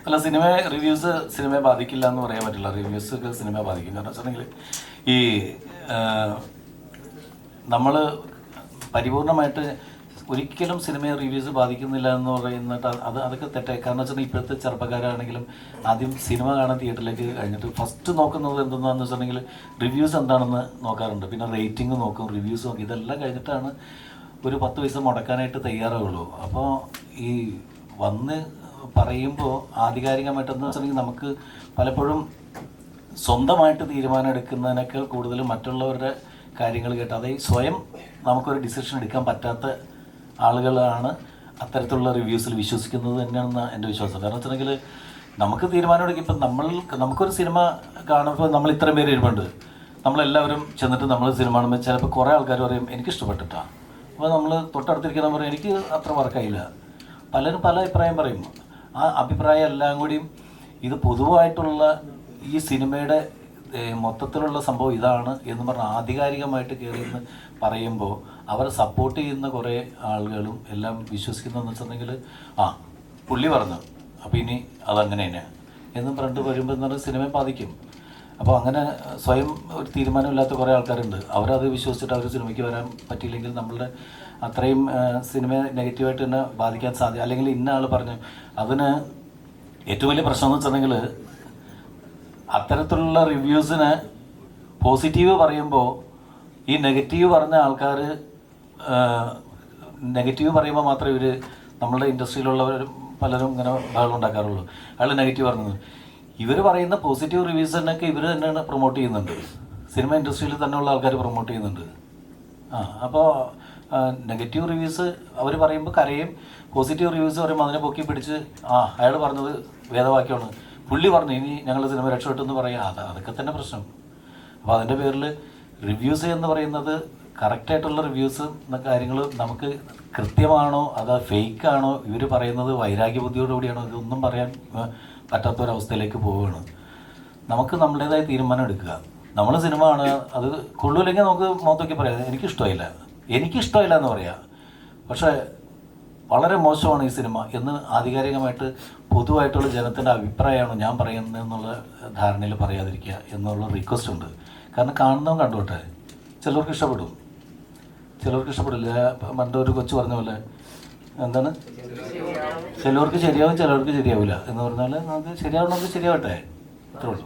അല്ല, റിവ്യൂസ് സിനിമയെ ബാധിക്കില്ല എന്ന് പറയാൻ പറ്റില്ല. റിവ്യൂസൊക്കെ സിനിമയെ ബാധിക്കും. കാരണം വെച്ചിട്ടുണ്ടെങ്കിൽ ഈ നമ്മൾ പരിപൂർണമായിട്ട് ഒരിക്കലും സിനിമയെ റിവ്യൂസ് ബാധിക്കുന്നില്ല എന്ന് പറയുന്നിട്ട് അതൊക്കെ തെറ്റായി. കാരണം വെച്ചിട്ടുണ്ടെങ്കിൽ ഇപ്പോഴത്തെ ചെറുപ്പക്കാരാണെങ്കിലും ആദ്യം സിനിമ കാണാൻ തിയേറ്ററിലേക്ക് കഴിഞ്ഞിട്ട് ഫസ്റ്റ് നോക്കുന്നത് എന്തെന്നാന്ന് വെച്ചിട്ടുണ്ടെങ്കിൽ റിവ്യൂസ് എന്താണെന്ന് നോക്കാറുണ്ട്. പിന്നെ റേറ്റിംഗ് നോക്കും, റിവ്യൂസ് നോക്കും. ഇതെല്ലാം കഴിഞ്ഞിട്ടാണ് ഒരു 10 പൈസ മുടക്കാനായിട്ട് തയ്യാറാവുള്ളൂ. അപ്പോൾ ഈ വന്ന് പറയുമ്പോൾ ആധികാരികമായിട്ടെന്ന് വെച്ചിട്ടുണ്ടെങ്കിൽ നമുക്ക് പലപ്പോഴും സ്വന്തമായിട്ട് തീരുമാനം എടുക്കുന്നതിനേക്കാൾ കൂടുതൽ മറ്റുള്ളവരുടെ കാര്യങ്ങൾ കേട്ട് അതായത് സ്വയം നമുക്കൊരു ഡിസിഷൻ എടുക്കാൻ പറ്റാത്ത ആളുകളാണ് അത്തരത്തിലുള്ള റിവ്യൂസിൽ വിശ്വസിക്കുന്നത് തന്നെയാണെന്ന് എൻ്റെ വിശ്വാസം. കാരണം വെച്ചിട്ടുണ്ടെങ്കിൽ നമുക്ക് തീരുമാനം എടുക്കും. ഇപ്പം നമുക്കൊരു സിനിമ കാണുമ്പോൾ നമ്മൾ ഇത്രയും പേര് ഇരുമ്പുണ്ട്, നമ്മളെല്ലാവരും ചെന്നിട്ട് നമ്മൾ സിനിമ കാണുമ്പോൾ ചിലപ്പോൾ കുറേ ആൾക്കാർ പറയും എനിക്കിഷ്ടപ്പെട്ടിട്ടാണ്. അപ്പോൾ നമ്മൾ തൊട്ടടുത്തിരിക്കുന്ന പറയും എനിക്ക് അത്ര വർക്കായില്ല. പലരും പല അഭിപ്രായം പറയും. ആ അഭിപ്രായം എല്ലാം കൂടിയും ഇത് പൊതുവായിട്ടുള്ള ഈ സിനിമയുടെ മൊത്തത്തിലുള്ള സംഭവം ഇതാണ് എന്ന് പറഞ്ഞ് ആധികാരികമായിട്ട് കയറിയെന്ന് പറയുമ്പോൾ അവരെ സപ്പോർട്ട് ചെയ്യുന്ന കുറേ ആളുകളും എല്ലാം വിശ്വസിക്കുന്നതെന്ന് വെച്ചിട്ടുണ്ടെങ്കിൽ പുള്ളി പറഞ്ഞു അപ്പോൾ ഇനി അതങ്ങനെ തന്നെയാണ് എന്നും പറഞ്ഞിട്ട് വരുമ്പോൾ എന്ന് പറഞ്ഞാൽ സിനിമയെ ബാധിക്കും. അപ്പോൾ അങ്ങനെ സ്വയം ഒരു തീരുമാനമില്ലാത്ത കുറേ ആൾക്കാരുണ്ട്. അവരത് വിശ്വസിച്ചിട്ട് അവർ സിനിമയ്ക്ക് വരാൻ പറ്റിയില്ലെങ്കിൽ നമ്മളുടെ അത്രയും സിനിമയെ നെഗറ്റീവായിട്ട് തന്നെ ബാധിക്കാൻ സാധ്യത. അല്ലെങ്കിൽ ഇന്ന ആൾ പറഞ്ഞു അതിന് ഏറ്റവും വലിയ പ്രശ്നം എന്ന് വെച്ചിട്ടുണ്ടെങ്കിൽ അത്തരത്തിലുള്ള റിവ്യൂസിന് പോസിറ്റീവ് പറയുമ്പോൾ ഈ നെഗറ്റീവ് പറഞ്ഞ ആൾക്കാർ നെഗറ്റീവ് പറയുമ്പോൾ മാത്രമേ ഇവർ നമ്മളുടെ ഇൻഡസ്ട്രിയിലുള്ളവർ പലരും ഇങ്ങനെ ബഹളം ഉണ്ടാക്കാറുള്ളൂ. അയാൾ നെഗറ്റീവ് പറഞ്ഞത് ഇവർ പറയുന്ന പോസിറ്റീവ് റിവ്യൂസിനൊക്കെ ഇവർ തന്നെയാണ് പ്രൊമോട്ട് ചെയ്യുന്നുണ്ട്. സിനിമ ഇൻഡസ്ട്രിയിൽ തന്നെയുള്ള ആൾക്കാർ പ്രൊമോട്ട് ചെയ്യുന്നുണ്ട്. അപ്പോൾ നെഗറ്റീവ് റിവ്യൂസ് അവർ പറയുമ്പോൾ കരയും, പോസിറ്റീവ് റിവ്യൂസ് പറയുമ്പോൾ അതിനെ പൊക്കി പിടിച്ച് അയാൾ പറഞ്ഞത് വേദവാക്യമാണ്, പുള്ളി പറഞ്ഞു ഇനി ഞങ്ങൾ സിനിമ രക്ഷപ്പെട്ടെന്ന് പറയാം. അതൊക്കെ തന്നെ പ്രശ്നം. അപ്പോൾ അതിൻ്റെ പേരിൽ റിവ്യൂസ് എന്ന് പറയുന്നത് കറക്റ്റായിട്ടുള്ള റിവ്യൂസ് എന്ന കാര്യങ്ങൾ നമുക്ക് കൃത്യമാണോ അതോ ഫേക്കാണോ, ഇവർ പറയുന്നത് വൈരാഗ്യ ബുദ്ധിയോടുകൂടിയാണോ, ഇതൊന്നും പറയാൻ പറ്റാത്തൊരവസ്ഥയിലേക്ക് പോവുകയാണ്. നമുക്ക് നമ്മുടേതായ തീരുമാനം എടുക്കുക. നമ്മൾ സിനിമ കാണുക, അത് കൊള്ളൂല്ലെങ്കിൽ നമുക്ക് മുഖത്തൊക്കെ പറയാം എനിക്കിഷ്ടമില്ല എന്ന് പറയാം. പക്ഷേ വളരെ മോശമാണ് ഈ സിനിമ എന്ന് ആധികാരികമായിട്ട് പൊതുവായിട്ടുള്ള ജനത്തിൻ്റെ അഭിപ്രായമാണ് ഞാൻ പറയുന്നത് എന്നുള്ള ധാരണയിൽ പറയാതിരിക്കുക എന്നുള്ള റിക്വസ്റ്റ് ഉണ്ട്. കാരണം കാണുന്നവൻ കണ്ടോട്ടെ, ചിലർക്ക് ഇഷ്ടപ്പെടും, ചിലർക്ക് ഇഷ്ടപ്പെടില്ല. പണ്ടൊരു കൊച്ചു പറഞ്ഞ പോലെ എന്താണ്, ചിലവർക്ക് ശരിയാവും ചിലവർക്ക് ശരിയാവില്ല എന്ന് പറഞ്ഞാൽ നമുക്ക് ശരിയാവണമെങ്കിൽ ശരിയാവട്ടെ, അത്രേ ഉള്ളൂ.